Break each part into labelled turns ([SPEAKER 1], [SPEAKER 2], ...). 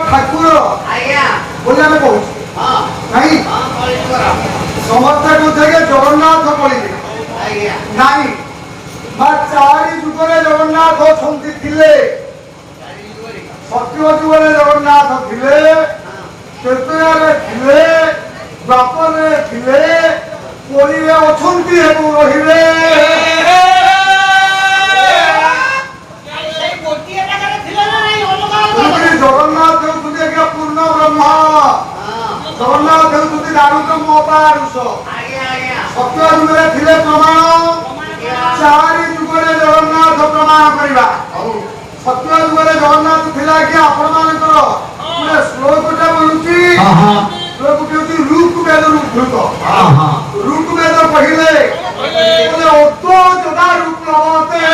[SPEAKER 1] ଠାକୁର ବୋଲି ଆମେ କହୁଛୁ ନାଇଁ ସମସ୍ତେ କହୁଥିଲେ ଜଗନ୍ନାଥ କହିଲେ ନାଇଁ ବା ଚାରି ଯୁଗରେ ଜଗନ୍ନାଥ ଅଛନ୍ତି ଥିଲେ ସତ୍ୟ ଯୁଗରେ ଜଗନ୍ନାଥ ଥିଲେ ତ୍ରେତୟାରେ ଥିଲେ ଦ୍ୱାପରରେ ଥିଲେ କଳିରେ ଅଛନ୍ତି ଏବଂ ରହିବେ ଜଗନ୍ନାଥ ହେଉଛନ୍ତି ଆଜ୍ଞା ପୂର୍ଣ୍ଣ ବ୍ରହ୍ମ ଜଗନ୍ନାଥ ହେଉଛନ୍ତି ଦାରୁବ୍ରହ୍ମ ଅପାରୁଷ ସତ୍ୟ ଯୁଗରେ ଥିଲେ ପ୍ରମାଣ ଚାରି ଯୁଗରେ ଜଗନ୍ନାଥ ପ୍ରମାଣ କରିବା ସତ୍ୟ ଯୁଗରେ ଜଗନ୍ନାଥ ଥିଲା ଆଜ୍ଞା ଆପଣ ମାନଙ୍କର ଗୋଟେ ଶ୍ଲୋକଟା ମିଳୁଛି ଶ୍ଲୋକଟି ହେଉଛି ଋଗ୍ବେଦ ଉଦ୍ଧୃତ ଋଗ୍ବେଦ କହିଲେ ଅଦ୍ୱ ଯଦା ଋପ୍ଲବତେ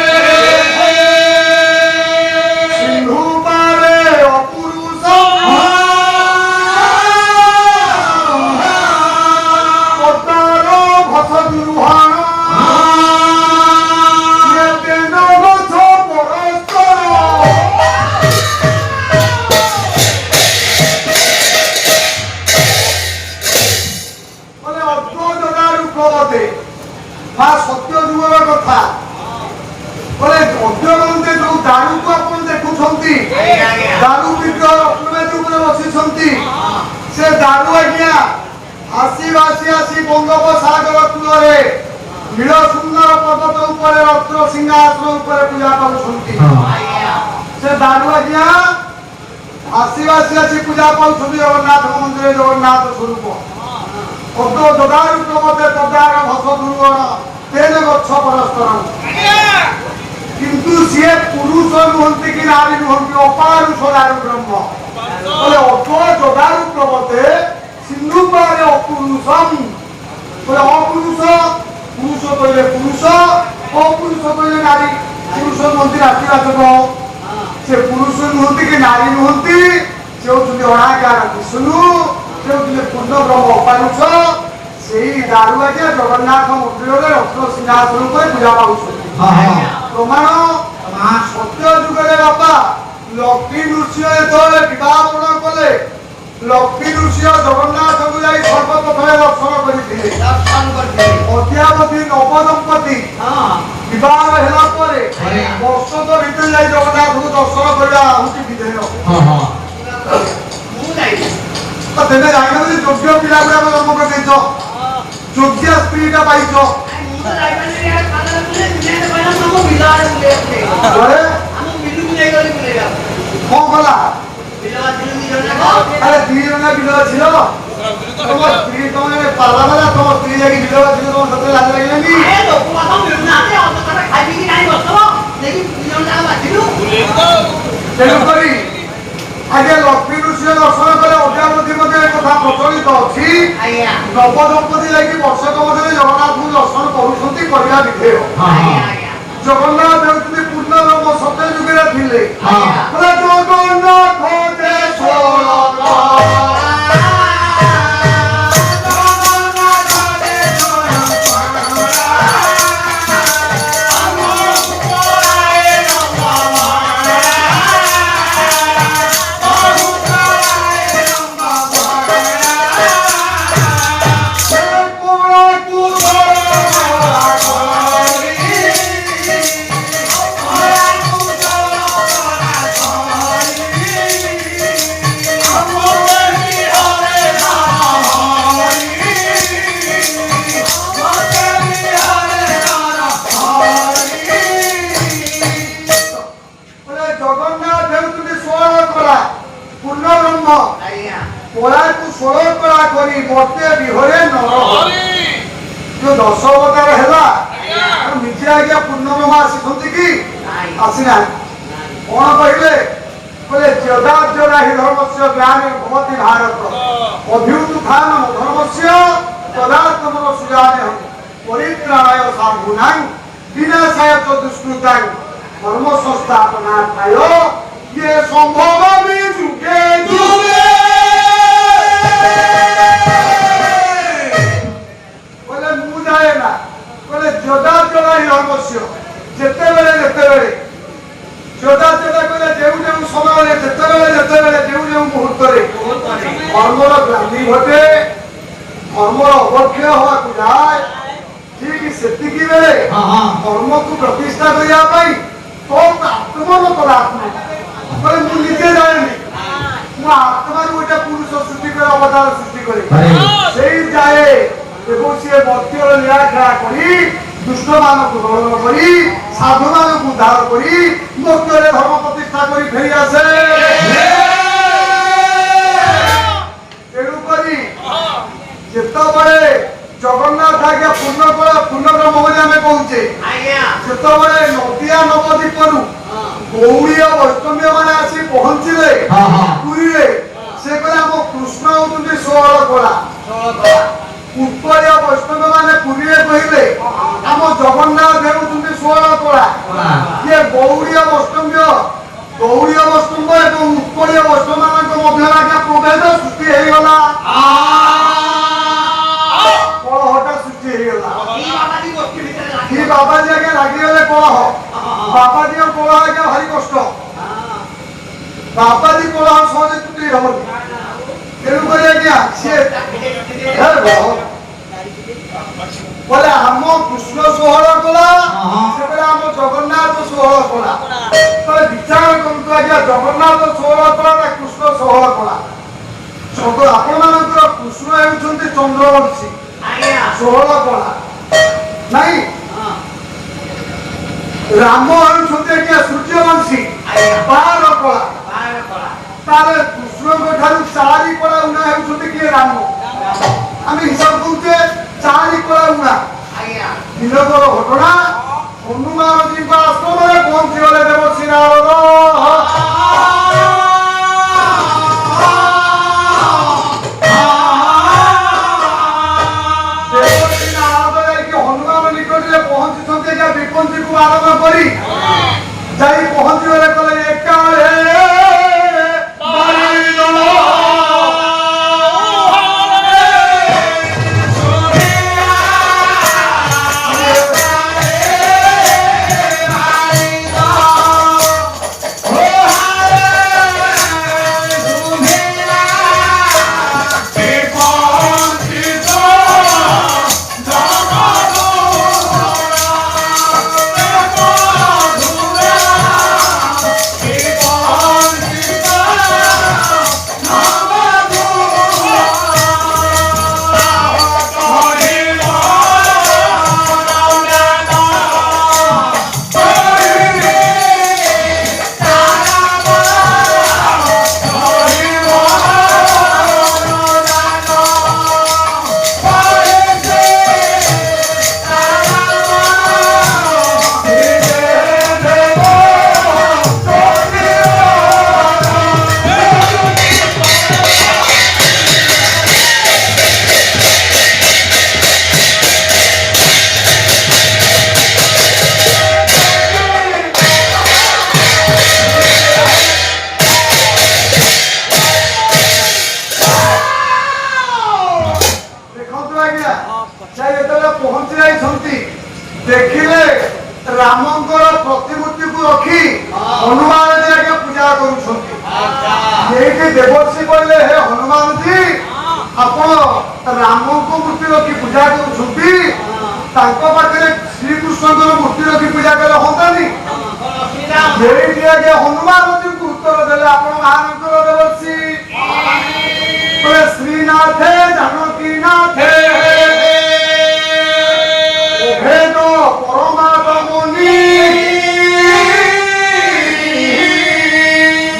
[SPEAKER 1] ସତ୍ୟ ଯୁଗର କଥା ବୋଲେ ଅଦ୍ୟବନ୍ତେ ଯୋଉ ଦାରୁକୁ ଆପଣ ଦେଖୁଛନ୍ତି ଦାରୁ ବିଗ୍ରହ ଅପୂର୍ବେଦ ଉପରେ ବସିଛନ୍ତି ସେ ଦାରୁ ଆଜ୍ଞା ଆସି ବଙ୍ଗୋପସାଗର କୂଳରେ ନୀଳ ସୁନ୍ଦର ପର୍ବତ ଉପରେ ରତ୍ନ ସିଂହାସନ ଉପରେ ପୂଜା ପାଉଛନ୍ତି ସେ ଦାରୁ ଆଜ୍ଞା ଆସି ପୂଜା ପାଉଛନ୍ତି ଜଗନ୍ନାଥ ମନ୍ଦିରରେ ଜଗନ୍ନାଥ ସ୍ୱରୂପ ଅଦ୍ୱ ଯଦାରୁ ପ୍ରମତେ ତଦାର ଭସ ଦୁର୍ଗଣ ତେନ ଗଛ ପରସ୍ପର କିନ୍ତୁ ସିଏ ପୁରୁଷ ନୁହନ୍ତି କି ନାରୀ ନୁହନ୍ତି ଅପାରୁଷ ଦାରୁ ବ୍ରହ୍ମ ବୋଲେ ଅଦ୍ୱ ଯଦାରୁ ପ୍ରମତେ ସିନ୍ଧୁ ପାରେ ଅପୁରୁଷମ୍ ବୋଲେ ଅପୁରୁଷ ପୁରୁଷ କହିଲେ ପୁରୁଷ ଅପୁରୁଷ କହିଲେ ନାରୀ ପୁରୁଷ ନୁହନ୍ତି ରାତିବାଚକ ସେ ପୁରୁଷ ନୁହନ୍ତି କି ନାରୀ ନୁହନ୍ତି ସେ ହଉଛନ୍ତି ଅଣାକାର ବିଷ୍ଣୁ ସେ ହଉଥିଲେ ପୂର୍ଣ୍ଣ ବ୍ରହ୍ମ ଅପାରୁଷ ସେଇ ଦାରୁ ଆଜ୍ଞା ଜଗନ୍ନାଥ ମନ୍ଦିରରେ ରତ୍ନ ସିଂହାସନ ଉପରେ ପୂଜା ପାଉଛନ୍ତି ପ୍ରମାଣ ସତ୍ୟ ଯୁଗରେ ବାପା ଲକ୍ଷ୍ମୀ ନୃସିଂହ ଯେତେବେଳେ ବିବାହପଣ କଲେ ଲକ୍ଷ୍ମୀ ନୃସିଂହ ଜଗନ୍ନାଥଙ୍କୁ ଯାଇ ସର୍ବପ୍ରଥମେ ଦର୍ଶନ କରିଥିଲେ ଅଦ୍ୟାବଧି ନବଦମ୍ପତି ବିବାହ ହେଲା ପରେ ବର୍ଷ ଭିତରେ ଯାଇ ଜଗନ୍ନାଥଙ୍କୁ ଦର୍ଶନ କରିବା ହଉଛି ବିଧେୟ ତେବେ ଜାଣିଛନ୍ତି ଯୋଗ୍ୟ ପିଲା ଗୁଡାକ ଜନ୍ମ କରିଦେଇଛ ଯୋଗ୍ୟ ସ୍ତ୍ରୀଟା ପାଇଛ କଣ କଲା ଆରେ ଦି ଜଣ ବିଲ ଝିଅ ତମ ସ୍ତ୍ରୀ ତମେ ପାଲା ବାଲା ତମ ସ୍ତ୍ରୀ ଯାଇକି ବିଲ ଝିଅ ତମ ସତରେ ଲାଜ ଲାଗିଲାନି ତେଣୁକରି ଆଜ୍ଞା ଲକ୍ଷ୍ମୀ ନୃସିଂହ ଦର୍ଶନ କଲେ ଅଦ୍ୟାବଧି ମଧ୍ୟ ଏ କଥା ପ୍ରଚଳିତ ଅଛି ନବଦମ୍ପତି ଯାଇକି ବର୍ଷକ ମଧ୍ୟରେ ଜଗନ୍ନାଥଙ୍କୁ ଦର୍ଶନ କରୁଛନ୍ତି କରିବା ବିଧେୟ ଜଗନ୍ନାଥ ହେଉଛନ୍ତି ପୂର୍ଣ୍ଣ ବ୍ରହ୍ମ ସତ୍ୟ ଯୁଗରେ ଥିଲେ दस अवतार है निजे आज्ञा पूर्णब्रह्म आसी कि आसीना कौन कहले बोले जदा ही धर्म से ज्ञाने भवति भारत अभ्युत्थान धर्म से तदात्म सुजाने परित्राणाय साधूनां विनाशाय च दुष्कृतां धर्म संस्थापनार्थाय ये संभव जुगे जुगे जोदा जोड़ा ही अवश्य जिते बेले जोदा जोड़ा कहले जो समय जिते बेले जो ধর্মর গ্লানি ঘটে ধর্মর অবক্ষয় হওয়াକୁ যায় ঠিক সেତିকি বেলে ধর্মକୁ ପ୍ରତିଷ୍ଠା କରିବା ପାଇଁ ତୋ ଆତ୍ମନ ତୋର ଆତ୍ମା କହିଲେ ମୁଁ ନିଜେ ଜାଣିନି ମୁଁ ଆତ୍ମାରୁ ଗୋଟେ ପୁରୁଷ ସୃଷ୍ଟି କରି ଅବତାର ସୃଷ୍ଟି କରି ସେଇ ଯାଏ ଏବଂ ସିଏ ମର୍ତ୍ତ୍ୟର ଲୀଳା ଖେଳା କରି ଦୁଷ୍ଟମାନଙ୍କୁ ଦଳନ କରି ସାଧୁମାନଙ୍କୁ ଉଦ୍ଧାର କରି ମର୍ତ୍ତ୍ୟରେ ଧର୍ମ ପ୍ରତିଷ୍ଠା କରି ଫେରି ଆସେ। ତେଣୁକରି ଯେତେବେଳେ ଜଗନ୍ନାଥ ଆଜ୍ଞା ପୂର୍ଣ୍ଣବ୍ରହ୍ମ ବୋଲି ଆମେ କହୁଛେ ସେତେବେଳେ ନଦିଆ ନବଦ୍ୱୀପରୁ ଗୌଡ଼ୀୟ ବୈଷ୍ଣବ ମାନେ ଆସି ପହଞ୍ଚିଲେ ପୁରୀରେ ସେ କହିଲେ ଆମ କୃଷ୍ଣ ହଉଛନ୍ତି 16 କଳା ଉତ୍କଳୀୟ ବୈଷ୍ଣବ ମାନେ ପୁରୀରେ କହିଲେ ଆମ ଜଗନ୍ନାଥ ହେଉଛନ୍ତି 16 କଳା ଇଏ ଗୌଡ଼ୀୟ ବୈଷ୍ଣବ ଏବଂ ଉତ୍କଳୀୟ ବୈଷ୍ଣବ ମାନଙ୍କ ମଧ୍ୟରେ ଆଜ୍ଞା ପ୍ରଭେଦ ସୃଷ୍ଟି ହେଇଗଲା କଳହଟା ସୃଷ୍ଟି ହେଇଗଲା କି ବାବାଜୀ ଆଜ୍ଞା ଲାଗିଗଲେ କଳହ ବାବାଜୀ କଳହ ଆଜ୍ଞା ଭାରି କଷ୍ଟ ବାବାଜୀ କଳହ ସହଜେ ତୁଟି ହବନି ତେଣୁକରି ଆଜ୍ଞା ସିଏ ବୋଲେ ଆମ କୃଷ୍ଣ 16 କଳା ସେବେଳେ ଆମ ଜଗନ୍ନାଥ 16 କଳା ବିଚାର କରନ୍ତୁ ଆଜ୍ଞା ଜଗନ୍ନାଥ 16 କଳା ନା କୃଷ୍ଣ 16 କଳା ଆପଣମାନଙ୍କର କୃଷ୍ଣ ହେଉଛନ୍ତି ଚନ୍ଦ୍ରବଂଶୀ 16 କଳା ନାଇଁ ରାମ ହେଉଛନ୍ତି ଆଜ୍ଞା ସୂର୍ଯ୍ୟବଂଶୀ 12 କଳା ତାହେଲେ କୃଷ୍ଣଙ୍କ ଠାରୁ 4 କଳା ଉଣା ହେଉଛନ୍ତି କିଏ ରାମ ଆମେ ହିସାବ କରୁଛେ 4 କଳା ଉଣା ଦିନକର ଘଟଣା ହନୁମାନଜୀଙ୍କ ଆଶ୍ରମରେ ପହଞ୍ଚିଗଲେ ଦେବର୍ଷି ନାରଦ ବିପଞ୍ଚିକୁ ଆରମ୍ଭ କରି ଯାଇ ପହଞ୍ଚିଗଲେ କଲେ ଏକାଳେ देखिले रामंकर प्रतिमूर्ति को रखी हनुमान जी आगे पूजा कर देवर्षि कहले हे हनुमान जी आपण राम को मूर्ति रखी पूजा कर श्रीकृष्ण मूर्ति रखी पूजा कले हतानी हनुमान जी को उत्तर देले आपण महानकर देवर्षि श्रीनाथे जानकी नाथे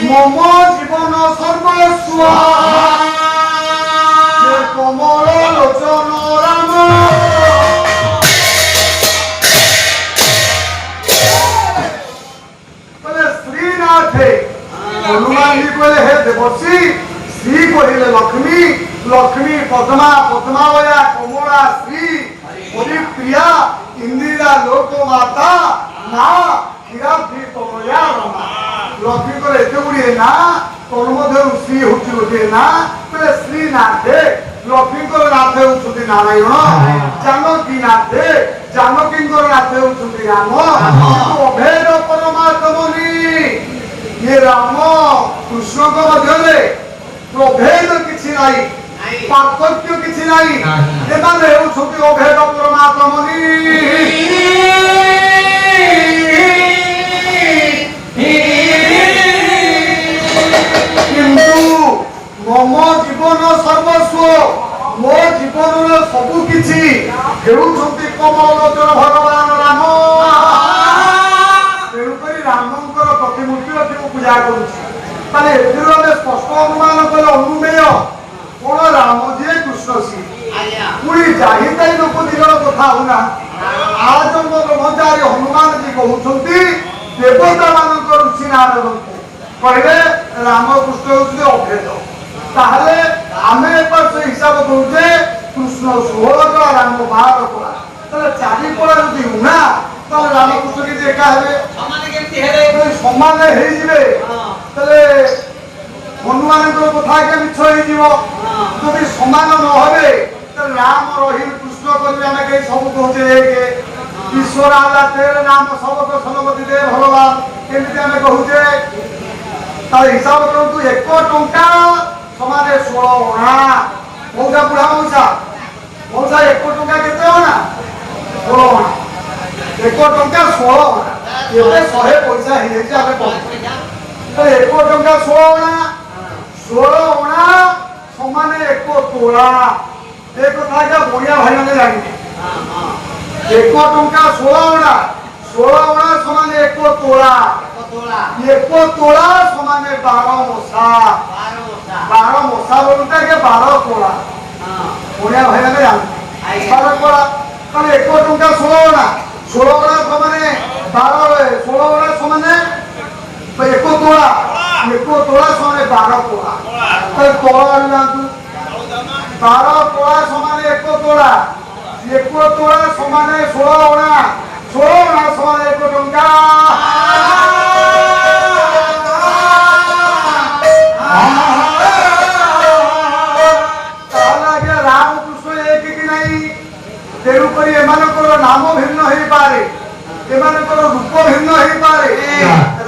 [SPEAKER 1] मम जीवन सर्वस्व कमल लोचन राम श्रीनाथे हनुमान जी कहले हे देवर्षि श्री कहले लक्ष्मी लक्ष्मी पद्मा पद्मावया कमला श्री प्रिया इंदिरा लोक माता ना क्षीराब्धि तनया रमा लक्ष्मी को एते गुड़िए ना तन्मध्य श्री हूँ गोटे ना बोले श्रीनाथे लक्ष्मी नाथे हूँ नारायण जानकी नाथे जानकी नाथे हूँ राम अभेद परमात्मनि ये राम कृष्ण मध्य प्रभेद किसी ନାହିଁ, ପାର୍ଥକ୍ୟ କିଛି ନାହିଁ। ଏମାନେ ହେଉଛନ୍ତି ଅଭେଦ ପରମାତ୍ମନି। କିନ୍ତୁ ମମ ଜୀବନ ସର୍ବସ୍ୱ, ମୋ ଜୀବନର ସବୁ କିଛି ହେଉଛନ୍ତି କମଳଲୋଚନ ଭଗବାନ ରାମ। ତେଣୁକରି ରାମଙ୍କର ପ୍ରତିମୂର୍ତ୍ତି ଅଛି ମୁଁ ପୂଜା କରୁଛି। ତାହେଲେ ଏଥିରୁ ଆମେ ସ୍ପଷ୍ଟ ଅନୁମାନ କଲେ ଅନୁମେୟ କଣ ରାମ ଯିଏ କୃଷ୍ଣ ସିଏ। ପୁଣି ଯାହିତାଇ ଲୋକ ଦି ଜଣ କଥା ହଉନା। ଆଜନ୍ମ ବ୍ରହ୍ମଚାରୀ ହନୁମାନଜୀ କହୁଛନ୍ତି ଦେବତା ମାନଙ୍କ ଋଷି ନାରଦଙ୍କୁ କହିଲେ ରାମକୃଷ୍ଣ ହଉଛନ୍ତି ଅଭେଦ। ତାହେଲେ ଆମେ ଏবার ସେ ହିସାବ କରୁଛେ କୃଷ୍ଣ 16 କଳା ରାମ 12 କଳା, ତାହେଲେ 4 କଳା ଯଦି ଉଣା ତାହେଲେ ରାମକୃଷ୍ଣ କିଛି ଏକା ହେବେ, ସମାନ ହେଇଯିବେ। ତାହେଲେ ହନୁମାନଙ୍କର କଥା ଆଜ୍ଞା ମିଛ ହେଇଯିବ। ଯଦି ସମାନ ନ ହେବେ ତାହେଲେ ରାମ ରହିବେ କୃଷ୍ଣ କରିବେ। ଆମେ କେହି ସବୁ କହୁଛେ ଏକ ଈଶ୍ୱର ଆଲା ତେରେ ନାମ ସବକ ସନମତି ଦେ ଭଗବାନ, କେମିତି ଆମେ କହୁଛେ? ତାହେଲେ ହିସାବ କରନ୍ତୁ 1 ଟଙ୍କା ସମାନେ 16 ଅଣା। ମଉସା ବୁଢା ମଉସା 1 ଟଙ୍କା କେତେ ଅଣା? 16 ଅଣା। 1 ଟଙ୍କା 16 ଅଣା। ଏବେ 100 ପଇସା ହେଇଯାଇଛି ଆମେ କହୁଛେ। 1 ଟଙ୍କା 16 ଅଣା, 16 ଅଣା ସମାନେ 1 ତୋଳା। ଏ କଥା ଆଜ୍ଞା ବଢିଆ ଭାଇମାନେ ଜାଣିବେ। 1 ଟଙ୍କା 16 ଅଣା, 16 ଅଣା ସମାନେ 1 ତୋଳା। 1 ତୋଳା ସମାନେ 12 ମଶା। 12 ମଶା ବୋଲୁଟା ଆଜ୍ଞା 12 ତୋଳା। ବଢିଆ ଭାଇମାନେ ଜାଣିବେ 12 ତୋଳା। ତାହେଲେ 1 ଟଙ୍କା 16 ଅଣା, 16 ଅଣା ସମାନେ 12, 16 ଅଣା ସମାନେ 1 ତୋଳା। 1 ତୋଳା ସମାନେ 12 ତୋଳା। ତାହେଲେ ତୋଳା ଆଣିଯାଆନ୍ତୁ। 12 ତୋଳା ସମାନେ 1 ତୋଳା। 1 ତୋଳା ସମାନେ 16 ଅଣା। 16 ଅଣା ସମାନେ 1 ଟଙ୍କା। ତାହେଲେ ଆଜ୍ଞା ରାମକୃଷ୍ଣ ଏକ କି ନାହିଁ? ତେଣୁକରି ଏମାନଙ୍କର ନାମ ଭିନ୍ନ ହେଇପାରେ, ଏମାନଙ୍କର ରୂପ ଭିନ୍ନ ହେଇପାରେ।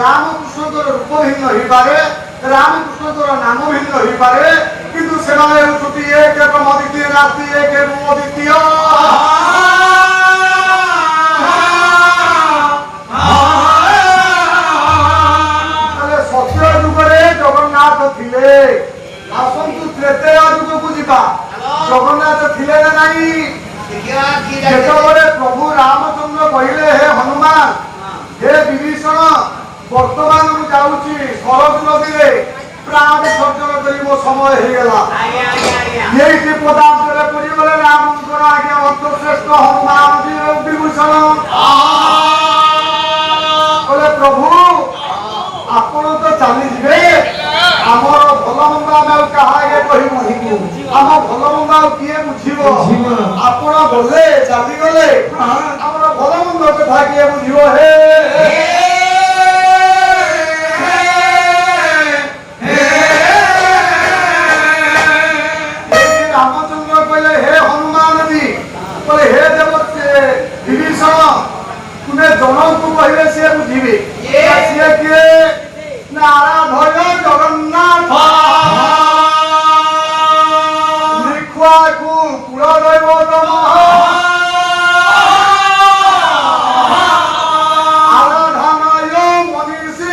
[SPEAKER 1] ରାମକୃଷ୍ଣଙ୍କର ରୂପ ଭିନ୍ନ ହେଇପାରେ, ରାମକୃଷ୍ଣଙ୍କର ନାମ ଭିନ୍ନ ହେଇପାରେ, କିନ୍ତୁ ସେମାନେ ହେଉଛନ୍ତି ଏକ ଏବଂ ଅଦ୍ୱିତୀୟ ନାସ୍ତି ଏକ ଏବଂ ଅଦ୍ୱିତୀୟ। ତାହେଲେ ସତ୍ୟ ଯୁଗରେ ଜଗନ୍ନାଥ ଥିଲେ। ଆସନ୍ତୁ ତ୍ରେତୟା ଯୁଗକୁ ଯିବା। ଜଗନ୍ନାଥ ଥିଲେ ନା ନାହିଁ? ଯେତେବେଳେ ପ୍ରଭୁ ରାମଚନ୍ଦ୍ର କହିଲେ ହେ ହନୁମାନ, ହେ ବିଭୀଷଣ, ବର୍ତ୍ତମାନ ମୁଁ ଯାଉଛି ସରଜ ନଦୀରେ ପ୍ରାଣ ବିସର୍ଜନ କରି ମୋ ସମୟ ହେଇଗଲା। ଏଇଠି ପଦାର୍ଥରେ ପଡ଼ିଗଲେ ରାମଙ୍କର ଆଜ୍ଞା ଅନ୍ତଃଶ୍ରେଷ୍ଠ ହନୁମାନ ବିଭୀଷଣ କହିଲେ ପ୍ରଭୁ ଆପଣ ତ ଚାଲିଯିବେ, ଆମର ଭଲ ମନ୍ଦ ଆମେ ଆଉ କାହା ଆଗେ କହିବୁ? ଆମ ଭଲ ମନ୍ଦ ଆଉ କିଏ ବୁଝିବ? ଆପଣ ଗଲେ ଚାଲିଗଲେ ଆମର ଭଲ ମନ୍ଦ କଥା କିଏ ବୁଝିବ? ହେ ରାମଚନ୍ଦ୍ର କହିଲେ ହେ ହନୁମାନଜୀ, କହିଲେ ହେ ଦେବ ବିଭୀଷଣ, ତୁମେ ଜଣଙ୍କୁ କହିଲେ ସିଏ ବୁଝିବେ। ସିଏ କିଏ? ନା ଆରାଧ୍ୟ ଜଗନ୍ନାଥ। ନିଖୁଆକୁ କୁଳ ଦୈବତମ ଆରାଧନାୟ ମନୀଷୀ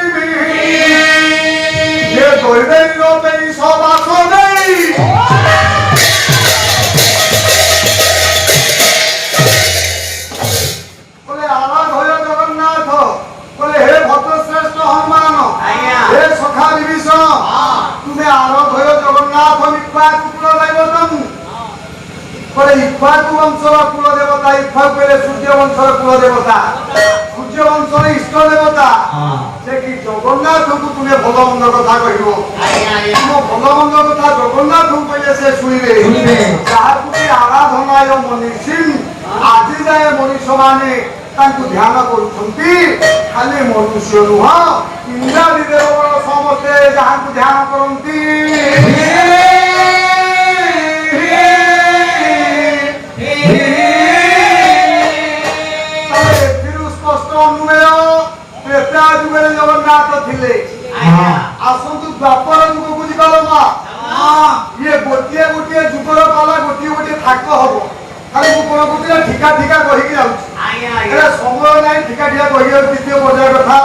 [SPEAKER 1] ଯେ ଦୈବୈର ପାଇଁ ସବାସ ଦେଇ କହିଲେ ଆରାଧ୍ୟ ଜଗନ୍ନାଥ, କହିଲେ ହେ ଭଦ୍ରଶ୍ରେଷ୍ଠ ହନୁମାନ, ହେ ସଖା ବିଭୀଷଣ, ତୁମେ ଆରାଧ୍ୟ ଜଗନ୍ନାଥ ନିଖୁଆକୁ କୁଳ ଦୈବତମ। କହିଲେ ଇକ୍ଷ୍ୱାକୁ ବଂଶର କୁଳ ଦେବତା, ଇକ୍ଷ୍ୱାକୁ କହିଲେ ସୂର୍ଯ୍ୟ ବଂଶର କୁଳ ଦେବତା, ସୂର୍ଯ୍ୟ ବଂଶର ଇଷ୍ଟ ଦେବତା। ସେ କି ଜଗନ୍ନାଥଙ୍କୁ ତୁମେ ଭଲ ମନ୍ଦ କଥା କହିବ। ତୁମ ଭଲ ମନ୍ଦ କଥା ଜଗନ୍ନାଥଙ୍କୁ କହିଲେ ସେ ଶୁଣିବେ। ଯାହାକୁ କି ଆରାଧନାୟ ମନୀଷୀ, ଆଜି ଯାଏ ମଣିଷ ମାନେ ତାଙ୍କୁ ଧ୍ୟାନ କରୁଛନ୍ତି। ଖାଲି ମନୁଷ୍ୟ ନୁହଁ, ଇନ୍ଦ୍ରାଦି ଦେବଗଣ ସମସ୍ତେ ଯାହାଙ୍କୁ ଧ୍ୟାନ କରନ୍ତି। ଏଥିରୁ ସ୍ପଷ୍ଟ ଅନୁମେୟ ତ୍ରେତୟା ଯୁଗରେ ଜଗନ୍ନାଥ ଥିଲେ। ଆସନ୍ତୁ ଦ୍ୱାପର ଯୁଗକୁ ଯିବା। ଇଏ ଗୋଟିଏ ଗୋଟିଏ ଯୁଗର ପାଲା ଗୋଟିଏ ଗୋଟିଏ ଥାକ ହବ ଖାଲି ମୁଁ କଣ କହୁଥିଲି ଠିକା ଠିକା କହିକି ଯାଉଛି ହେଲେ ସମୟ ନାହିଁ ଠିକା ଠିକା କହିବାକୁ ଦ୍ୱିତୀୟ ପର୍ଯ୍ୟାୟ କଥା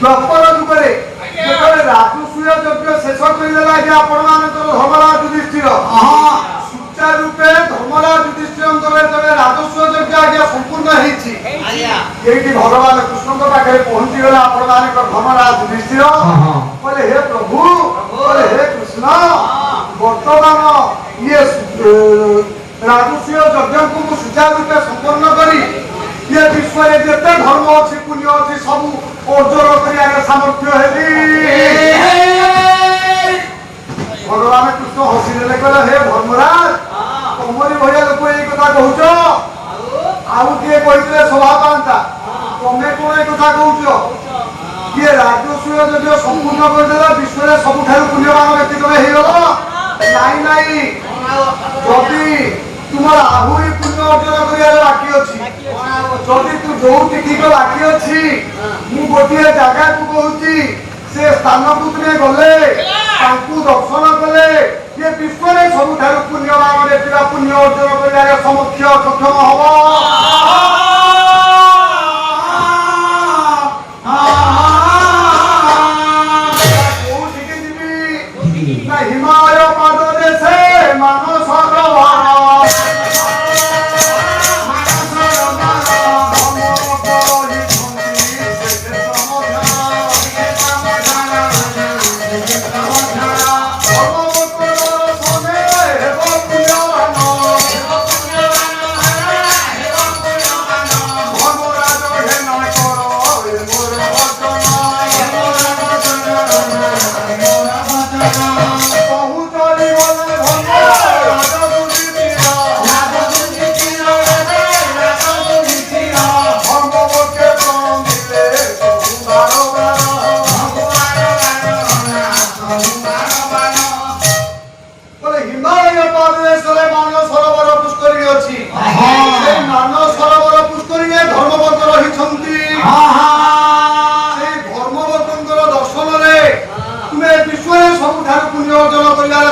[SPEAKER 1] ଦ୍ୱାପର ଯୁଗରେ ଯେତେବେଳେ ରାଜସୂୟ ଯଜ୍ଞ ଶେଷ କରିଦେଲା ଆଜ୍ଞା ଆପଣମାନଙ୍କର ଧର୍ମରାଜ ଯୁଧିଷ୍ଠିର ସୁଚାରୁ ରୂପେ ଧର୍ମରାଜ ଯୁଧିଷ୍ଠିରଙ୍କର ଯେତେବେଳେ ରାଜସ୍ୱ ଯଜ୍ଞ ଆଜ୍ଞା ସମ୍ପୂର୍ଣ୍ଣ ହେଇଛି ଏଇଠି ଭଗବାନ କୃଷ୍ଣଙ୍କ ପାଖରେ ପହଞ୍ଚିଗଲା ଆପଣମାନଙ୍କ ଧର୍ମରାଜ ଯୁଧିଷ୍ଠିର କହିଲେ ହେ ପ୍ରଭୁ କହିଲେ ହେ କୃଷ୍ଣ ବର୍ତ୍ତମାନ ଇଏ ରାଜସ୍ୱ ଯଜ୍ଞକୁ ମୁଁ ସୁଚାରୁ ରୂପେ ସମ୍ପନ୍ନ କରି ये विश्व में जिते धर्म अच्छी पुण्य अच्छी सब अर्जन कर सामर्थ्य हेली भगवान कृष्ण हसीदे कहले हे धर्मराज तुमरी भाया लोक ये कथा कहूच आउ किए कहते शोभा पाता तुम्हें कौन ये कथा कहूच किए राजस्व जो संपूर्ण करदेला विश्व में सबुठ पुण्यवान व्यक्ति तुम्हें नाई नाई जदि तुम आहरी पुण्य अर्जन कर बाकी अच्छी जदि तू जो ठीक बाकी अच्छी मु गोटे जगह को कहूची से स्थान को तुम गले दर्शन कले ये विश्व में सबुठ पुण्यवान व्यक्ति पुण्य अर्जन कर समक्ष सक्षम हम हिमालय पाद देशे मानस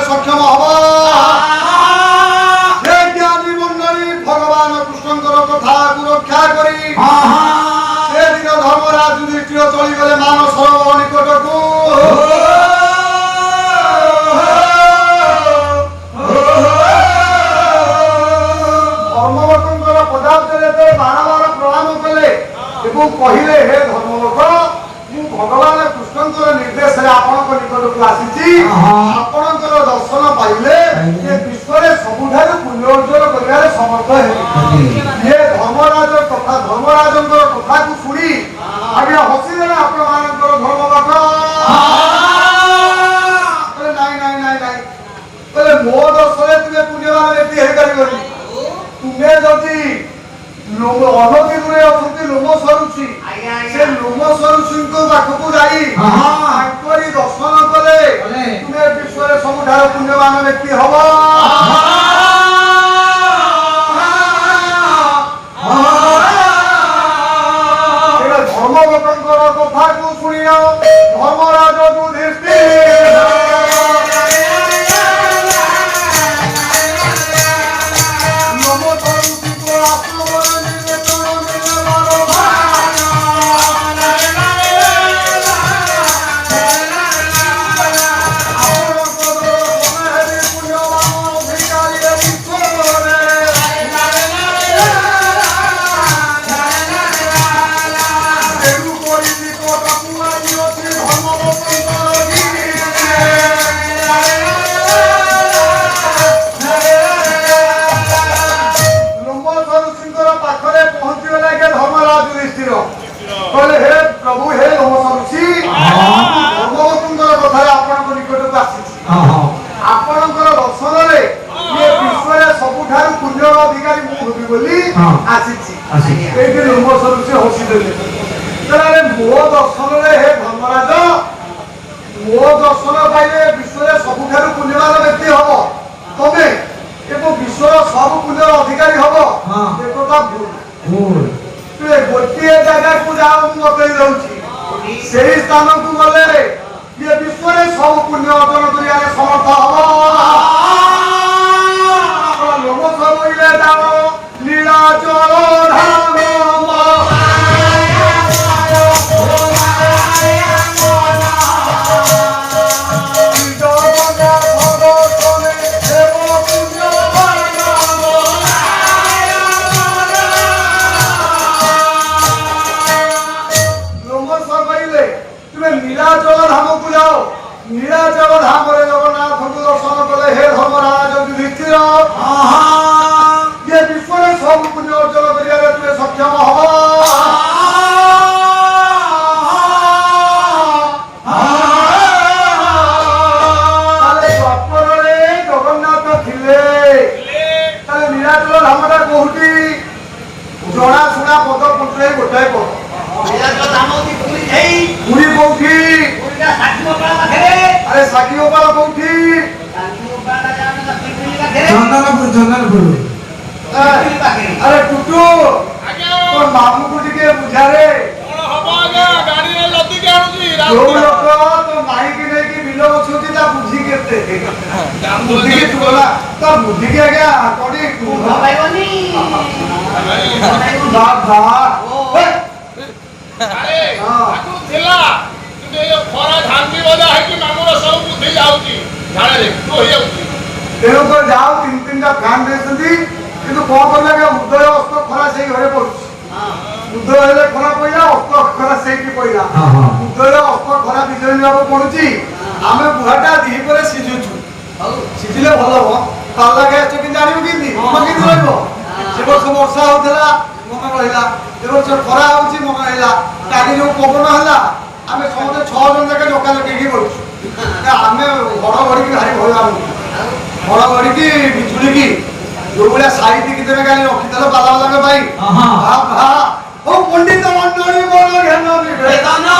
[SPEAKER 1] सक्षम हम ज्ञानी मंडली भगवान कृष्ण कथा को रक्षा करी दिन धर्मराज युधिष्ठिर चली गले मानस सरोवर निकट को धर्मवतर पदार्थ बार बार प्रणाम कले कहले हे धर्मवत भगवान कृष्ण निर्देश आपण निकट को आसी आपणकर दर्शन पाइले ये विश्व में सबुठ पुण्य अर्जन कर समर्थ है ये धर्मराज कथा धर्मराज कथा को शुणी आगे हसीदे आपण धर्मवाद नाई नाई नाई नाई बोले मो दर्शन तुम्हें पुण्यवान व्यक्ति हो पार तुम्हें जदि अनति दूरे अच्छी लोम सरुची से लोम सरुची पाखक जाई दर्शन कले तुम्हें विश्व में सबुठ पुण्यवान व्यक्ति हम धर्मवतर कथा को शुणी धर्मराज युधिष्ठिर कहले हे प्रभु हे नमस्सी धर्मवतर कथा आपण निकट को आसी आपणकर दर्शन ये विश्व में सबुठ पुण्य अधिकारी मुझे बोली आसी नमस्सी हसीदे मो दर्शन हे धर्मराज मो दर्शन पाइले विश्व में सबुठ पुण्यवान व्यक्ति हम तमें विश्व सब पुण्य अधिकारी हम एक भूल गोटे जगह को जाओ बतई दूसरी से स्थान को गले ये विश्व में सब पुण्य अर्जन कर समर्थ हम मंदिर ये विश्व सब पुण्य अर्जन करिया तुम सक्षम हम जगन्नाथ थिले नीलाचल धामटा कौटी जना शुणा पद पुण्य गोटाए पद पुरी कौटी अरे साखी गोपाल कौटी
[SPEAKER 2] चंदनपुर
[SPEAKER 1] अरे टुटू तो मामू को टिके बुझा रे जो लोक तो माई की नहीं की बिलो छुटी ता बुद्धि केते बुद्धि के टोला तो बुद्धि के आगे कोडी भाईवनी बाबा
[SPEAKER 3] अरे आकु थिला 근데 ये खरा झांकी बजा है कि मामूर सब बुद्धि जाउची झाड़े रे तो हो जाउची
[SPEAKER 1] तेरो को जाओ तीन तीन टा फैन देसंती किंतु कोन करले के उदय अस्त खरा सेई घरे पडुची उदय हेले खरा पइला अस्त खरा सेई की पइला उदय अस्त खरा बिजली जाबो पडुची आमे बुहाटा दिही परे सिजुचु सिजिले भलो हो ताला के चकी जानिउ किंदी ममा किंदी रहबो से वर्ष वर्षा होतला ममा रहिला ए वर्ष खरा होची ममा हैला काली जो पवन हला आमे समते 6 जन जाके लोका लोके की पडुची आमे बड़ बड़ी की भारी भय लागु बड़ बड़ी की बिजुली की जो बड़ा साहित्य की तरह गाली रखी दलो बाला बाला के भाई हां हां ओ पंडित मंडली बोल घेन वेदना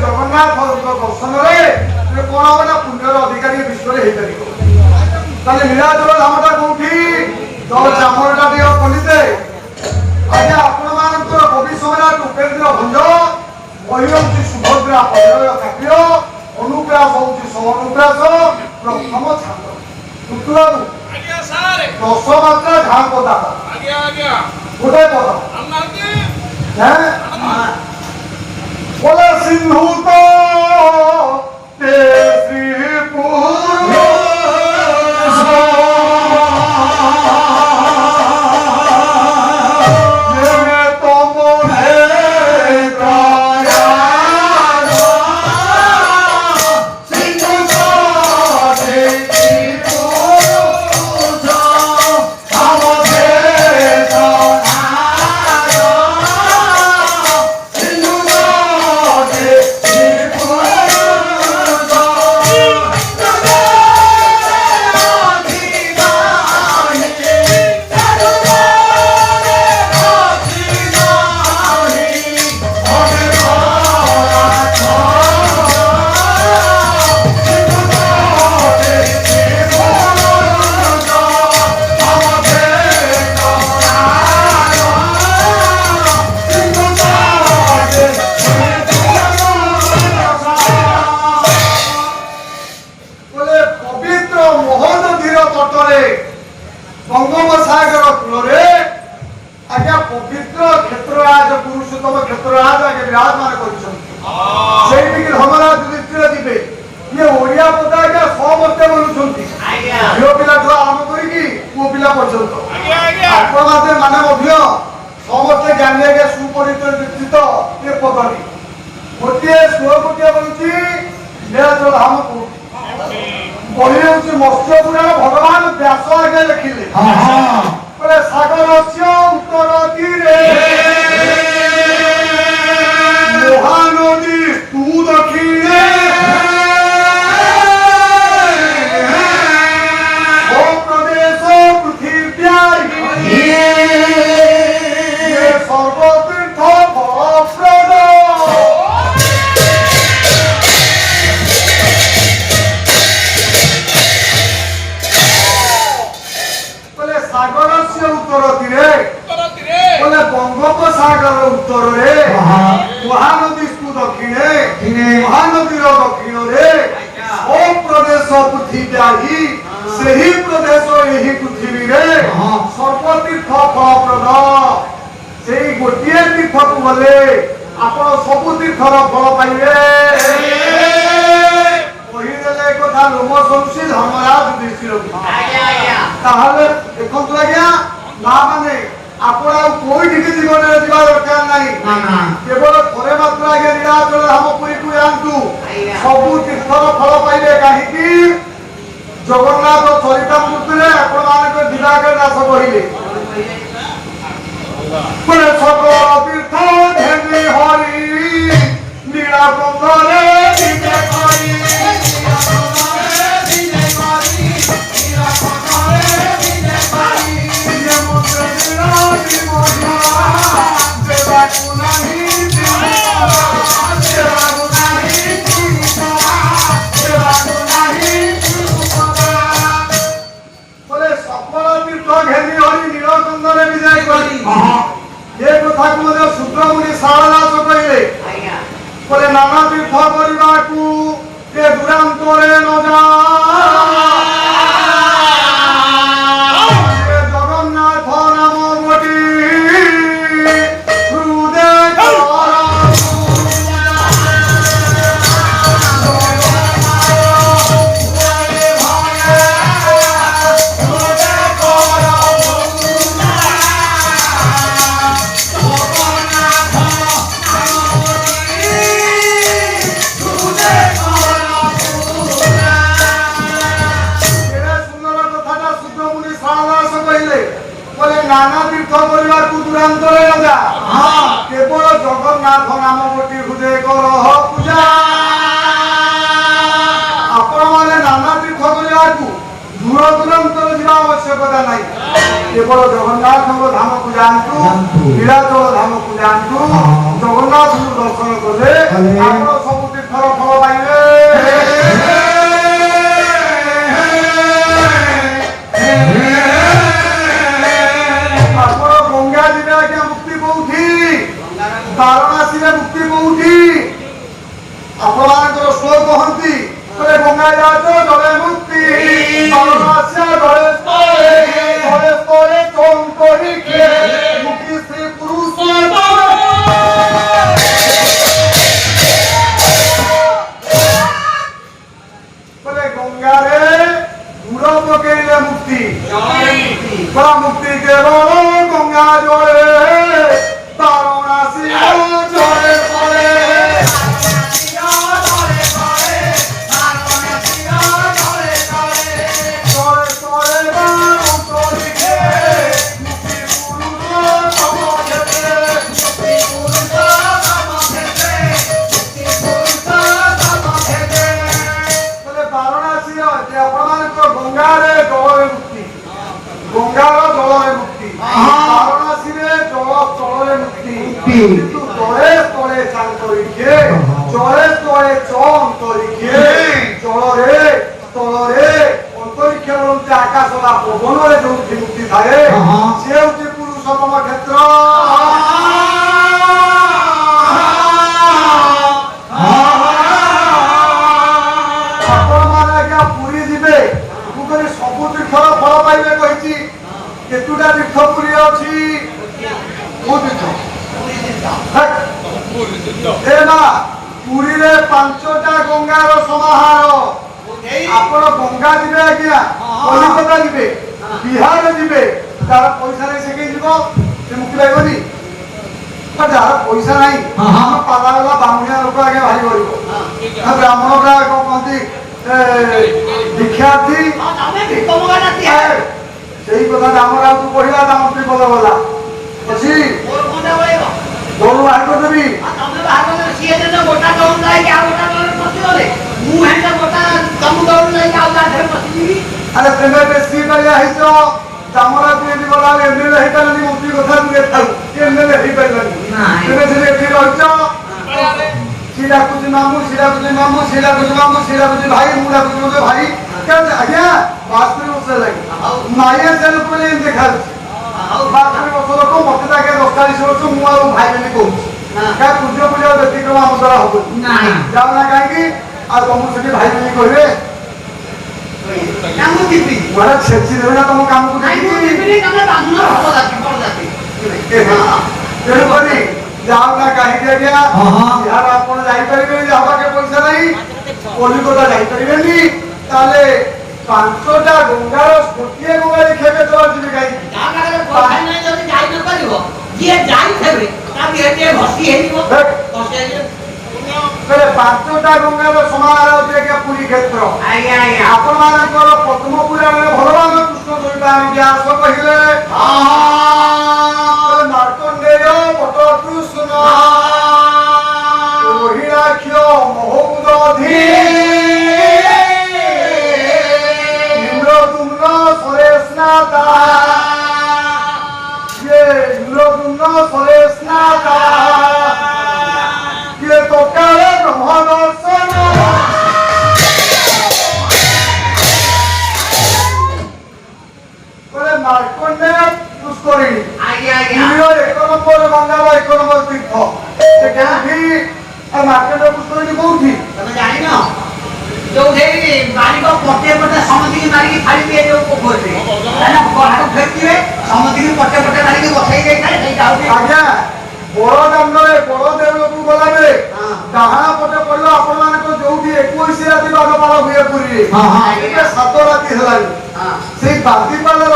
[SPEAKER 1] जगन्नाथ दर्शन रे कौन हम ना पुण्यर अधिकारी विश्व नीलाचल धामटा कौटी तो चामरटा दियो पंडिते आज आपण मानकर कवि सम्राट उपेन्द्र भंज वही होची सुभद्रा पदय काव्य अनुप्रास होची समनुप्रास प्रथम छांद पुत्रबाबू
[SPEAKER 3] आज्ञा सारे
[SPEAKER 1] 10 मात्रा झां पदा
[SPEAKER 3] आज्ञा
[SPEAKER 1] गोटे पद
[SPEAKER 3] हमनाती
[SPEAKER 1] हैं बोला सिंधु तो तेरी पूर्व मत्स्य पुराण भगवान व्यास आगे लिखिले सागर से उत्तर तीरे महानदी तू दक्षिणे प्रदेश पृथिव्या सर्वतीर्थ फलप्रद सागर से उत्तर तीरे बोले बंगोपसागर उत्तर रे महानदी दक्षिणे महानदी दक्षिण रे सब प्रदेश पृथ्वी ସେହି ପ୍ରଦେଶ ଏହି ପୃଥିବୀରେ ସର୍ବତୀର୍ଥ ଫଳପ୍ରଦ। ସେଇ ଗୋଟିଏ ତୀର୍ଥକୁ ଗଲେ ଆପଣ ସବୁ ତୀର୍ଥର ଫଳ ପାଇବେ। କହିଦେଲେ କଥା ଲୋମ ଶଂସି ଧର୍ମରାଜ ଯୁଧିଷ୍ଠିରକୁ। ତାହେଲେ ଦେଖନ୍ତୁ ଆଜ୍ଞା, ମା ମାନେ ଆପଣ ଆଉ କୋଉଠିକି ଜୀବନରେ ଯିବା ଦରକାର ନାହିଁ। କେବଳ ଥରେ ମାତ୍ର ଆଜ୍ଞା ନୀଳାଚଳ ଧାମ ପୁରୀକୁ ଯାଆନ୍ତୁ, ସବୁ ତୀର୍ଥର ଫଳ ପାଇବେ। କାହିଁକି? ଜଗନ୍ନାଥ ଚରିତାମୃତରେ ଆପଣମାନଙ୍କ ଦିବାକର ଦାସ କହିଲେ, সকল তীর্থ ধেমি হরি নীলাকন্দরে বিজে করি। সকল তীর্থ ঘেমি হরি নীলকন্দরে বিজয় করি। ये कथा को मध्य शुक्रमुनि सारदास कहले बोले नाना तीर्थ करबा को के दुरांतरे न जा। जगन्नाथ नाम गोटी हृदय नाना तीर्थ करबा को दुरांतरे न जा। केवल जगन्नाथ नाम गोटी हृदय कर पूजा। आपण माने नाना तीर्थ करबा को दूर दुरांतर जीवा आवश्यकता नहीं। केवल जगन्नाथ धाम को जानतु, नीलाचल धाम को जानतु, जगन्नाथ दर्शन कले आपण सब तीर्थर फल पाइबे। वाराणसी में मुक्ति कोठी आपनकर श्लोक कहती बोले गंगा जातो जले मुक्ति वाराणसी जले तोरे जले तोरे चोन करी के मुक्ति श्री पुरुष बोले गंगा रे दूर पकेले मुक्ति बड़ा मुक्ति केवल गंगा जले गंगार जल मुक्ति वाराणसी जल स्थल मुक्ति किंतु तले तले चाल करिके जले तले चन करिके जलरे स्थलरे अंतरिक्ष रंते आकाश ला पवन रे जो मुक्ति थाए से होती पुरुषोत्तम क्षेत्र। आपण माने क्या पुरी जिबे मुकरे सब तीर्थर फल पाइबे कहिची। केतुटा तीर्थ पुरी अछि ओ तीर्थ ए ना पुरी रे पांचटा गंगार समाहार। आपण गंगा जिबे आज्ञा कलिकता जिबे बिहार जिबे तार पैसा रे से के जिवो से मुक्ति पाइबनी। जार पैसा नहीं हम पाला वाला बामुनिया लोक आगे भारी गरीब ब्राह्मण का कहती दीक्षार्थी সেই কথা আমার আর পড়িলা দাম তুই বলা বলা বুঝি মোর কোনটা বইব বড় আর কো দেবি তুমি ভাগ করে সিয়ে দেন গোটা দম নাই কি আর গোটা দম পছি বলে মু হেটা গোটা দম দম নাই কি আর ধরে পছি দিবি। আরে তুমি বেশি করিয়া হইছো জামরা তুই দি বলা এমএলএ হেটা নি মুক্তি কথা তুই থাক এমএলএ হেই পাইলানি তুমি যে এটি রইছো সিরা কুজি মামু সিরা কুজি মামু সিরা কুজি মামু সিরা কুজি ভাই মুড়া কুজি মতে ভাই কেন আজ্ঞা বাস্তবে বসে লাগে মাইয়া যেন বলে দেখাল বাস্তবে বসে লোক মতে থাকে 10-40 বছর মু আর ভাই মানে কই কা পূজা পূজা ব্যতিক্রম ଆମ দ্বারা হবে না যাও না কাহিকি আর তমু সেটি ভাই মানে কইবে
[SPEAKER 4] ଯିବି
[SPEAKER 1] ମାନେ ଛେଚି ଦେବେ ନା ତମ କାମକୁ
[SPEAKER 4] ନାଇଁ ମୁଁ
[SPEAKER 1] ଦେଖିକି
[SPEAKER 4] ଯିବିନି ତମେ ବାନ୍ଧୁନ ହବ ଜାତି ବଡ଼ ଜାତି
[SPEAKER 1] ତେଣୁକରି ଯାଉ ନା କାହିଁକି ଆଜ୍ଞା
[SPEAKER 2] ହଁ, ହଁ।
[SPEAKER 1] ବିହାର ଆପଣ ଯାଇପାରିବେନି ଯାହା ପାଖେ ପଇସା ନାହିଁ କଲିକତା ଯାଇପାରିବେନି ତାହେଲେ 5ଟା ଗଙ୍ଗାର ଗୋଟିଏ ଗଙ୍ଗା ଦେଖିବା କେତେବେଳେ ଯିବେ କାହିଁକି
[SPEAKER 4] ତା ପାଖରେ ପଇସା ନାହିଁ ଯଦି ଯାଇ ନ ପାରିବ ଯିଏ ଯାଇଥିବେ ତା ଦେହରେ ଟିକେ ଘଷି ହେଇଯିବ ଘଷି ହେଇଯିବ
[SPEAKER 1] କହିଲେ 5ଟା ଗଙ୍ଗାର ସମାହାର ଅଛି ଆଜ୍ଞା ପୁରୀ କ୍ଷେତ୍ର
[SPEAKER 4] ଆଜ୍ଞା ଆଜ୍ଞା
[SPEAKER 1] ଆପଣ ମାନଙ୍କର ପଦ୍ମ ପୁରାଣରେ ଭଗବାନ କୃଷ୍ଣ ସହିତ ବ୍ୟାସ କହିଲେ ମାର୍କଣ୍ଡେୟ ବଟ କୃଷ୍ଣ ରୋହିଣାକ୍ଷ ମହୋଦଧି ଇନ୍ଦ୍ରଦୁମ୍ନ ସରେସ୍ନାତା ଇନ୍ଦ୍ରଦୁମ୍ନ ସରେସ୍ନାତା ତକାଳେ ବ୍ରହ୍ମ ଦର୍ଶନ ମାର୍କଣ୍ଡେୟ ପୁଷ୍କରିଣୀ
[SPEAKER 4] ଆଜ୍ଞା ଆଜ୍ଞା
[SPEAKER 1] ପୁରୀର 1 ନମ୍ବର ଗଙ୍ଗାର 1 ନମ୍ବର ତୀର୍ଥ ସେ କୋଉଠି ମାର୍କଣ୍ଡେୟ ପୁଷ୍କରିଣୀ କୋଉଠି
[SPEAKER 4] ତମେ ଜାଣିନ ଯୋଉଠି ବାରିକ ପଟେ ପଟେ ସମତିକି ମାରିକି ଛାଡ଼ି ଦିଏ ଯୋଉ ପୋଖରୀରେ ହାଟ ଫେରିଥିବେ ସମତିକି ପଟେ ପଟେ ମାରିକି ବସେଇ ଦେଇଥାଏ ସେଇଟା ହଉଛି
[SPEAKER 1] ଆଜ୍ଞା ବଡ ଦାଣ୍ଡରେ ବଡ ଦେଉଳକୁ ଗଲାବେଳେ
[SPEAKER 4] ହଁ।
[SPEAKER 1] ଡାହାଣ ପଟେ ପଡିବ ଆପଣମାନଙ୍କ ଯୋଉଠି 21 ରାତି ବାଦପାଳ ହୁଏ ପୁରୀରେ
[SPEAKER 2] ହଁ, ହଁ।
[SPEAKER 1] ଏବେ 7 ରାତି ହେଲାଣି
[SPEAKER 4] ହଁ
[SPEAKER 1] ସେଇ ବାଦିପାଳର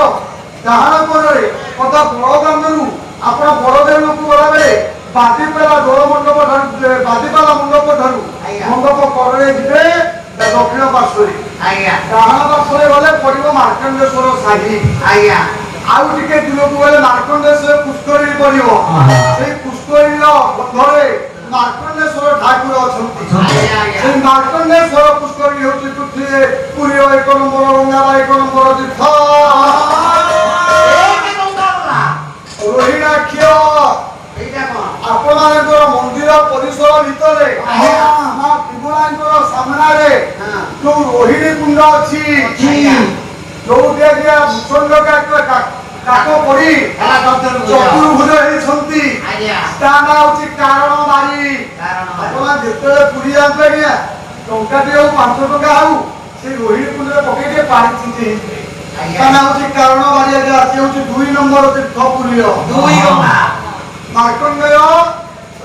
[SPEAKER 1] ଡାହାଣ କୋଣରେ କଥା ବଡ ଦାଣ୍ଡରୁ ଆପଣ ବଡ ଦେଉଳକୁ ଗଲାବେଳେ ବାଦିପାଲା ଦୋଳ ମଣ୍ଡପ ଠାରୁ ବାଦିପାଲା ମଣ୍ଡପ ଠାରୁ
[SPEAKER 4] ଆଜ୍ଞା।
[SPEAKER 1] ମଣ୍ଡପ କରରେ ଯିବେ ଦକ୍ଷିଣ ପାର୍ଶ୍ୱରେ
[SPEAKER 4] ଆଜ୍ଞା
[SPEAKER 1] ଡାହାଣ ପାର୍ଶ୍ୱରେ ଗଲେ ପଡିବ ମାର୍କଣ୍ଡେଶ୍ୱର ସାହି
[SPEAKER 4] ଆଜ୍ଞା
[SPEAKER 1] ଆଉ ଟିକେ ଦୂରକୁ ଗଲେ ମାର୍କଣ୍ଡେଶ୍ୱର ପୁଷ୍କରିଣୀ ପଡିବ ସେଇ ପୁଷ୍କରିଣୀର ବନ୍ଧରେ ମାର୍କଣ୍ଡେଶ୍ୱର ଠାକୁର ଅଛନ୍ତି
[SPEAKER 4] ଆଜ୍ଞା ଆଜ୍ଞା
[SPEAKER 1] ସେଇ ମାର୍କଣ୍ଡେଶ୍ୱର ପୁଷ୍କରିଣୀ ହେଉଛି ପୃଥିବୀ ପୁରୀର 1 ନମ୍ବର ଗଙ୍ଗାର 1 ନମ୍ବର ତୀର୍ଥ ରୋହିଣାକ୍ଷ
[SPEAKER 4] ଏଇଟା କଣ
[SPEAKER 1] ଆପଣମାନଙ୍କର ମନ୍ଦିର ପରିସର ଭିତରେ ମା ବିମଳାଙ୍କର ସାମ୍ନାରେ
[SPEAKER 4] ହଁ
[SPEAKER 1] ଯୋଉ ରୋହିଣୀ କୁଣ୍ଡ ଅଛି
[SPEAKER 4] ଆଜ୍ଞା
[SPEAKER 1] ଯୋଉଠି ଆଜ୍ଞା ଭୂଷଣ୍ଡ କାକ ପଡି
[SPEAKER 4] ହେଲା ଡକ୍ଟର
[SPEAKER 1] ଚତୁର୍ଭୁଜ ହେଇଛନ୍ତି
[SPEAKER 4] ଆଜ୍ଞା
[SPEAKER 1] ତା ନାଁ ହଉଛି କାରଣ ବାରି
[SPEAKER 4] କାରଣ
[SPEAKER 1] ଆପଣ ଯେତେବେଳେ ପୁରୀ ଯାଆନ୍ତୁ ଆଜ୍ଞା ଟଙ୍କାଟେ ହଉ 5 ଟଙ୍କା ହଉ ସେଇ ରୋହିଣୀ କୁଣ୍ଡରେ ପକେଇ ଟିକେ ପାଣି ଛିଞ୍ଚି ହେଇଯିବେ ତା ନାଁ ହଉଛି କାରଣ ବାରି ଆଜ୍ଞା ସେ ହଉଛି 2 ନମ୍ବର ତୀର୍ଥ ପୁରୀର
[SPEAKER 4] ଦୁଇ ଗଙ୍ଗା
[SPEAKER 1] ମାର୍କଣ୍ଡେୟ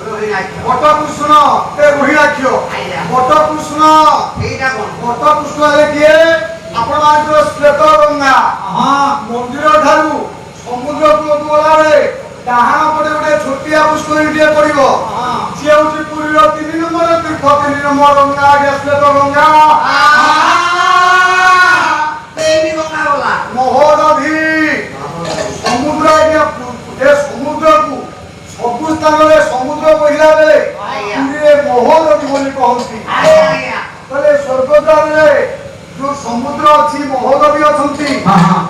[SPEAKER 4] ରୋହିଣାକ୍ଷ
[SPEAKER 1] ବଟକୃଷ୍ଣ ରୋହିଣାକ୍ଷ
[SPEAKER 4] ଆଜ୍ଞା
[SPEAKER 1] ବଟକୃଷ୍ଣ
[SPEAKER 4] ଏଇଟା କଣ
[SPEAKER 1] ବଟକୃଷ୍ଣ ହେଲେ କିଏ ଆପଣମାନଙ୍କର ଶ୍ଵେତ ଗଙ୍ଗା ମନ୍ଦିର ଠାରୁ ସମୁଦ୍ର କୂଳକୁ ଗଲାବେଳେ ଡାହାଣ ପଟେ ଗୋଟେ ଛୋଟିଆ ପୁଷ୍କରିଣୀଟିଏ ପଡିବ ସିଏ ହଉଛି ପୁରୀର 3 ନମ୍ବର ତୀର୍ଥ 3 ନମ୍ବର ଗଙ୍ଗା ଆଜ୍ଞା ଶ୍ଵେତ ଗଙ୍ଗା
[SPEAKER 4] ଏଇନି ଗଙ୍ଗା ଗଲା
[SPEAKER 1] ମହୋଦଧି ସମୁଦ୍ର ଆଜ୍ଞା ଏ ସମୁଦ୍ରକୁ ସବୁ ସ୍ଥାନରେ ସମୁଦ୍ର ବହିଲା ବେଳେ ପୁରୀରେ ମହୋଦଧି ବୋଲି କହନ୍ତି
[SPEAKER 4] ଆଜ୍ଞା
[SPEAKER 1] କହିଲେ ସ୍ୱର୍ଗଦ୍ୱାରରେ ଯୋଉ ସମୁଦ୍ର ଅଛି ମହୋଦଧି ଅଛନ୍ତି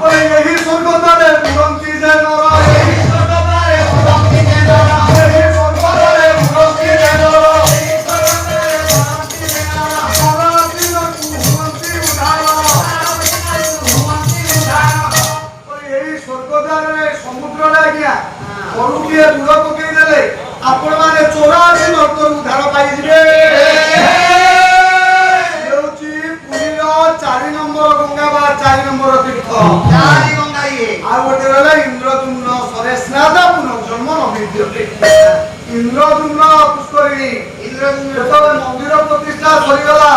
[SPEAKER 1] କହିଲେ ଏହି ସ୍ୱର୍ଗଦ୍ୱାରରେ ବୁଡନ୍ତି ଯେ ନର ଏହି ସ୍ୱର୍ଗଦ୍ୱାରରେ ବୁଡନ୍ତି ଯେ ନର ଏହି ସ୍ୱର୍ଗଦ୍ୱାରରେ ବୁଡନ୍ତି ଯେ ନର ଏହି ସ୍ୱର୍ଗଦ୍ୱାରରେ ବୁଡନ୍ତି ଯେ ନର ସାରା ଦିନକୁ ହୁଅନ୍ତି ଉଦ୍ଧାର ଏହି ସ୍ୱର୍ଗଦ୍ୱାରରେ ସମୁଦ୍ରରେ ଆଜ୍ଞା କରୁଟିଏ ବୁଡ଼ ପକେଇ ଦେଲେ ଆପଣମାନେ 84 ନର୍କରୁ ଉଦ୍ଧାର ପାଇଯିବେ ହେଉଛି ପୁରୀର 4 ନମ୍ବର ଗଙ୍ଗା ବା 4 ନମ୍ବର ତୀର୍ଥ
[SPEAKER 4] ଚାରି ଗଙ୍ଗା ଇଏ
[SPEAKER 1] ଆଉ ଗୋଟେ ରହିଲା ଇନ୍ଦ୍ରଦୁମ୍ନ ସରେସ୍ନାଥ ପୁନର୍ଜନ୍ମ ନବୀନ୍ଦ୍ୟ ଇନ୍ଦ୍ରଦୁମ୍ନ ପୁଷ୍କରିଣୀ ଯେତେବେଳେ ମନ୍ଦିର ପ୍ରତିଷ୍ଠା ସରିଗଲା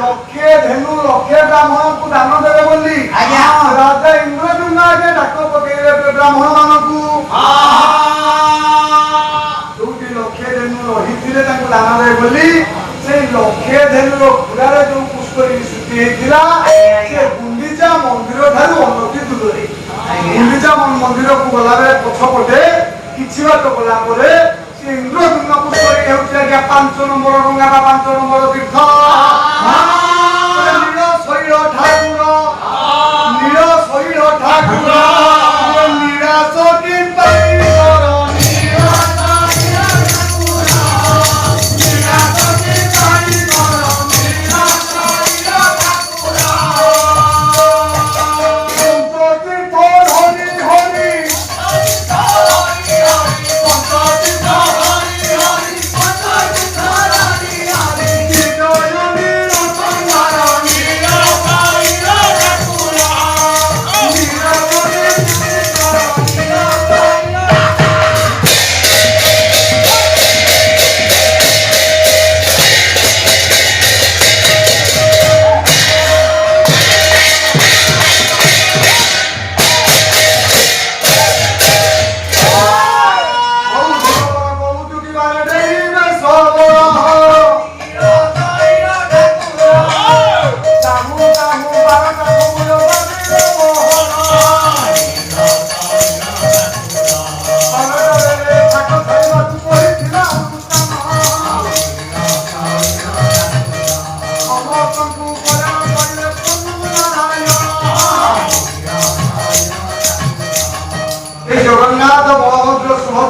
[SPEAKER 1] ଲକ୍ଷେ ଧେନୁ ଲକ୍ଷେ ବ୍ରାହ୍ମଣଙ୍କୁ ଦାନ ଦେବେ ବୋଲି ରାଜା ଇନ୍ଦ୍ରଦୁମ୍ନ ଆଗେ ଡାକ ପକେଇଲେ ବ୍ରାହ୍ମଣ ମାନଙ୍କୁ ଯୋଉଠି ଲକ୍ଷେ ଧେନୁ ରହିଥିଲେ ତାଙ୍କୁ ଦାନ ଦେବେ ବୋଲି ସେଇ ଲକ୍ଷେ ଧେନୁର ପୁରାରେ ଯୋଉ ପୁଷ୍କରିଣୀ ସୃଷ୍ଟି ହେଇଥିଲା ସେ ଗୁଣ୍ଡିଚା ମନ୍ଦିର ଠାରୁ ଅନତି ଦୂରରେ ଗୁଣ୍ଡିଚା ମନ୍ଦିରକୁ ଗଲାବେଳେ ପଛପଟେ କିଛି ବାଟ ଗଲା ପରେ ସେ ଇନ୍ଦ୍ରଦୁମ୍ନ ପୁଷ୍କରିଣୀ ହେଉଛି ଆଜ୍ଞା 5 ନମ୍ବର ଗଙ୍ଗା ବା 5 ନମ୍ବର ତୀର୍ଥ ନୀଳ ଶୈଳ ଠାକୁର ନୀଳ ଶୈଳ ଠାକୁର ନିରାଶ କି ପାଇବାର ନିରାଶ କି ପାଇବାର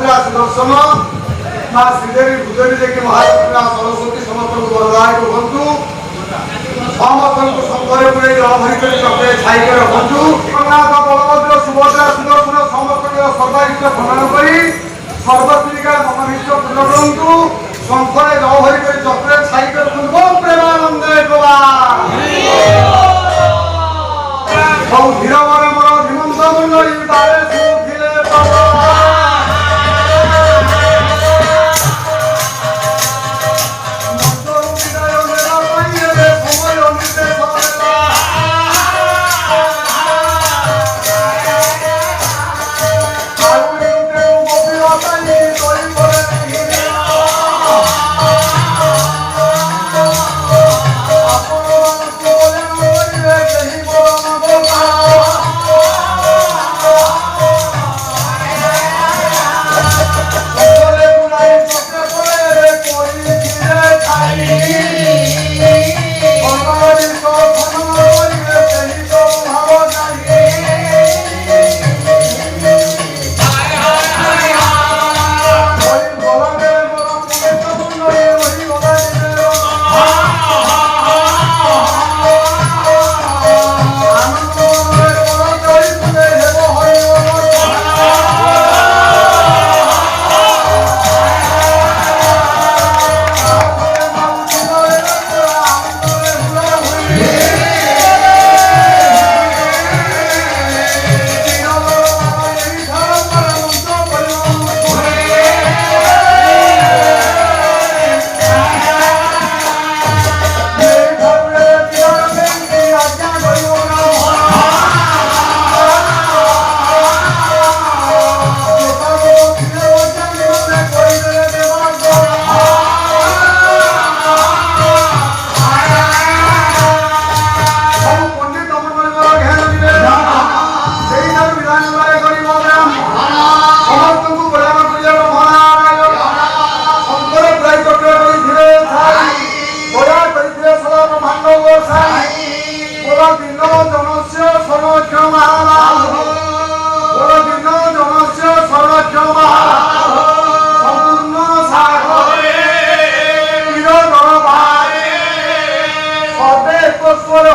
[SPEAKER 1] ସୁଭଦ୍ରା ସୁଦର୍ଶନ ମା ଶ୍ରୀଦେବୀ ଭୂଦେବୀ ଯେ କି ମହାଲକ୍ଷ୍ମୀ ମା ସରସ୍ୱତୀ ସମସ୍ତଙ୍କୁ ବରଦାୟକ ହୁଅନ୍ତୁ। ସମସ୍ତଙ୍କୁ ଶଙ୍ଖରେ ପୁରେଇ ଜଳ ଭରି କରି ଚକ୍ରରେ ଛାଇକି ରଖନ୍ତୁ। ଜଗନ୍ନାଥ ବଳଭଦ୍ର ସୁଭଦ୍ରା ସୁଦର୍ଶନ ସମସ୍ତଙ୍କର ସର୍ବାଇଷ୍ଟ ପ୍ରଦାନ କରି ସର୍ବଶ୍ରୀକା ମନୋଭୀଷ୍ଟ ପୂର୍ଣ୍ଣ କରନ୍ତୁ। ଶଙ୍ଖରେ ଜଳ ଭରି କରି ଚକ୍ରରେ ଛାଇକି ରଖନ୍ତୁ। ଓମ୍ ପ୍ରେମାନନ୍ଦେ ଗୋପାଳ। ହଉ ଧୀର ମରେ ମୋର ଧୀମନ୍ତ ମଣ୍ଡଳୀ ତାରେ ସୁଖିଲେ ପ୍ରଭା।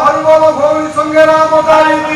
[SPEAKER 1] হরিবল ভৌরী সঙ্গে রাম তারিখ